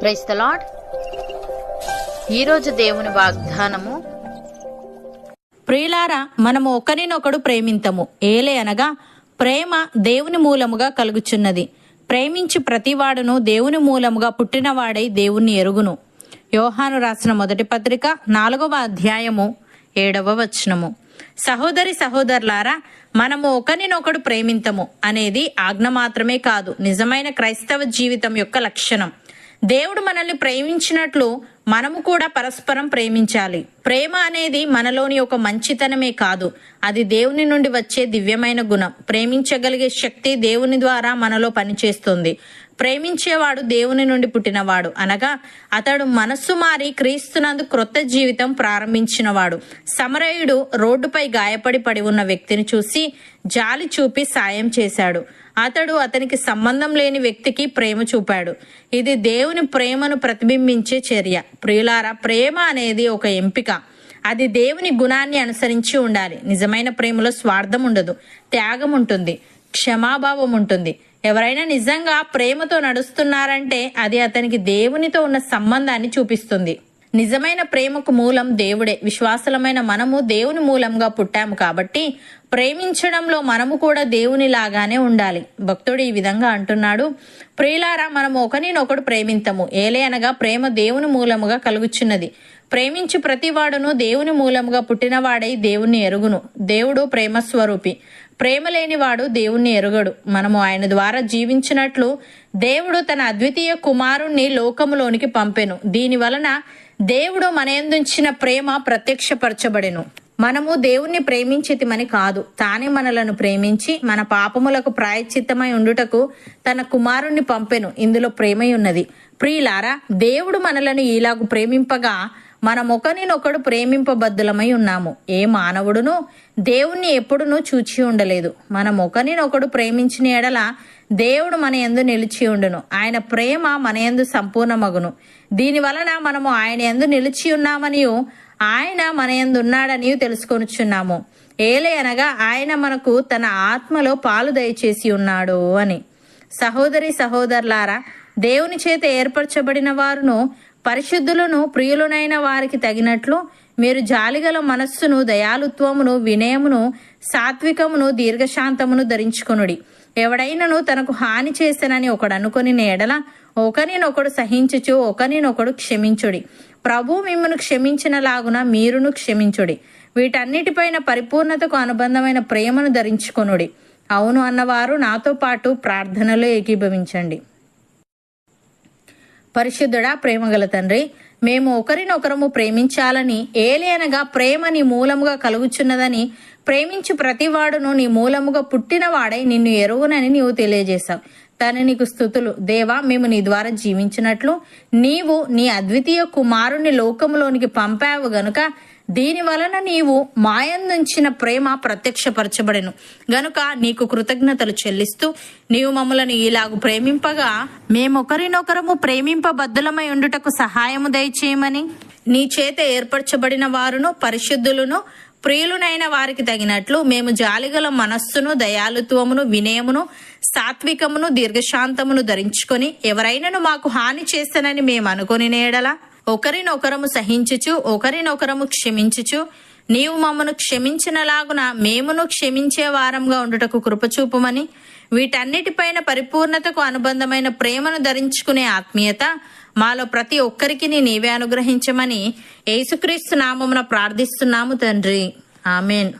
Praise the lord. ఈరోజు దేవుని వాగ్దానము, ప్రియులారా, మనము ఒకరినొకడు ప్రేమింతము, ఏలే అనగా ప్రేమ దేవుని మూలముగా కలుగుచున్నది. ప్రేమించి ప్రతివాడును దేవుని మూలముగా పుట్టినవాడై దేవుణ్ణి ఎరుగును. యోహాను రాసిన మొదటి పత్రిక 4వ అధ్యాయము 7వ వచనము. సహోదరి సహోదరులారా, మనము ఒకరినొకడు ప్రేమింతము అనేది ఆజ్ఞ మాత్రమే కాదు, నిజమైన క్రైస్తవ జీవితం యొక్క లక్షణం. దేవుడు మనల్ని ప్రేమించినట్లు మనము కూడా పరస్పరం ప్రేమించాలి. ప్రేమ అనేది మనలోని ఒక మంచితనమే కాదు, అది దేవుని నుండి వచ్చే దివ్యమైన గుణం. ప్రేమించగలిగే శక్తి దేవుని ద్వారా మనలో పనిచేస్తుంది. ప్రేమించేవాడు దేవుని నుండి పుట్టినవాడు, అనగా అతడు మనస్సు మారి క్రీస్తునందు క్రొత్త జీవితం ప్రారంభించినవాడు. సమరయుడు రోడ్డుపై గాయపడి పడి ఉన్న వ్యక్తిని చూసి జాలి చూపి సాయం చేశాడు. అతడు అతనికి సంబంధం లేని వ్యక్తికి ప్రేమ చూపాడు. ఇది దేవుని ప్రేమను ప్రతిబింబించే చర్య. ప్రియులారా, ప్రేమ అనేది ఒక ఎంపిక. అది దేవుని గుణాన్ని అనుసరించి ఉండాలి. నిజమైన ప్రేమలో స్వార్థం ఉండదు, త్యాగం ఉంటుంది, క్షమాభావం ఉంటుంది. ఎవరైనా నిజంగా ప్రేమతో నడుస్తున్నారంటే అది అతనికి దేవునితో ఉన్న సంబంధాన్ని చూపిస్తుంది. నిజమైన ప్రేమకు మూలం దేవుడే. విశ్వాసులమైన మనము దేవుని మూలంగా పుట్టాము కాబట్టి ప్రేమించడంలో మనము కూడా దేవుని లాగానే ఉండాలి. భక్తుడు ఈ విధంగా అంటున్నాడు, ప్రియులారా, మనము ఒకరినొకడు ప్రేమింతము, ఏలే అనగా ప్రేమ దేవుని మూలముగా కలుగుచున్నది. ప్రేమించి ప్రతివాడును దేవుని మూలముగా పుట్టినవాడై దేవుణ్ణి ఎరుగును. దేవుడు ప్రేమ స్వరూపి. ప్రేమ లేనివాడు దేవుణ్ణి ఎరుగడు. మనము ఆయన ద్వారా జీవించినట్లు దేవుడు తన అద్వితీయ కుమారుణ్ణి లోకములోనికి పంపెను. దీని వలన దేవుడు మన యందుంచిన ప్రేమ ప్రత్యక్షపరచబడెను. మనము దేవుణ్ణి ప్రేమించితిమని కాదు, తానే మనలను ప్రేమించి మన పాపములకు ప్రాయశ్చిత్తమై ఉండుటకు తన కుమారుణ్ణి పంపెను. ఇందులో ప్రేమయున్నది. ప్రియులారా, దేవుడు మనలను ఇలాగు ప్రేమింపగా మనం ఒకరినొకడు ప్రేమింపబద్దులమై ఉన్నాము. ఏ మానవుడును దేవుణ్ణి ఎప్పుడునూ చూచి ఉండలేదు. మనం ఒకరినొకడు ప్రేమించిన ఎడల దేవుడు మన యందు నిలిచి ఉండును. ఆయన ప్రేమ మన యందు సంపూర్ణమగును. దీని వలన మనము ఆయన యందు నిలిచి ఉన్నామనియు ఆయన మన యందు ఉన్నాడని తెలుసుకొనుచున్నాము. ఏలే అనగా ఆయన మనకు తన ఆత్మలో పాలు దయచేసి ఉన్నాడు అని. సహోదరి సహోదరులారా, దేవుని చేత ఏర్పరచబడిన వారును పరిశుద్ధులను ప్రియులనైన వారికి తగినట్లు మీరు జాలిగల మనస్సును, దయాలుత్వమును, వినయమును, సాత్వికమును, దీర్ఘశాంతమును ధరించుకొనుడి. ఎవడైనను తనకు హాని చేసెనని ఒకడు అనుకొని ఎడల ఒకరినొకడు సహించుచు ఒకరినొకడు క్షమించుడి. ప్రభు మిమ్మను క్షమించినలాగున మీరును క్షమించుడి. వీటన్నిటిపైన పరిపూర్ణతకు అనుబంధమైన ప్రేమను ధరించుకొనుడి. అవును అన్నవారు నాతో పాటు ప్రార్థనలో ఏకీభవించండి. పరిశుద్ధుడా, ప్రేమగల తండ్రి, మేము ఒకరినొకరము ప్రేమించాలని, ఏలే అనగా ప్రేమ నీ మూలముగా కలుగుచున్నదని, ప్రేమించి ప్రతివాడును నీ మూలముగా పుట్టినవాడై నిన్ను ఎరుగునని నీవు తెలియజేశావు. తను నీకు స్తుతులు. దేవా, మేము నీ ద్వారా జీవించినట్లు నీవు నీ అద్వితీయ కుమారుణ్ణి లోకములోనికి పంపావు గనుక దీని వలన నీవు మాయందుంచిన ప్రేమ ప్రత్యక్షపరచబడెను గనుక నీకు కృతజ్ఞతలు చెల్లిస్తూ నీవు మమ్మలను ఇలాగు ప్రేమింపగా మేమొకరినొకరము ప్రేమింపబద్దులమై ఉండుటకు సహాయము దయచేయమని నీ చేత ఏర్పరచబడిన వారును పరిశుద్ధులను ప్రియులునైన వారికి తగినట్లు మేము జాలిగల మనస్సును, దయాలుత్వమును, వినయమును, సాత్వికమును, దీర్ఘశాంతమును ధరించుకొని ఎవరైనాను మాకు హాని చేస్తానని మేము అనుకొని నేడలా ఒకరినొకరము సహించుచు ఒకరినొకరము క్షమించుచు నీవు మమ్మను క్షమించినలాగున మేమును క్షమించే వారంగా ఉండుటకు కృపచూపమని, వీటన్నిటిపైన పరిపూర్ణతకు అనుబంధమైన ప్రేమను ధరించుకునే ఆత్మీయత మాలో ప్రతి ఒక్కరికి నీవే అనుగ్రహించమని యేసుక్రీస్తు నామమున ప్రార్థిస్తున్నాము తండ్రి. ఆమెన్.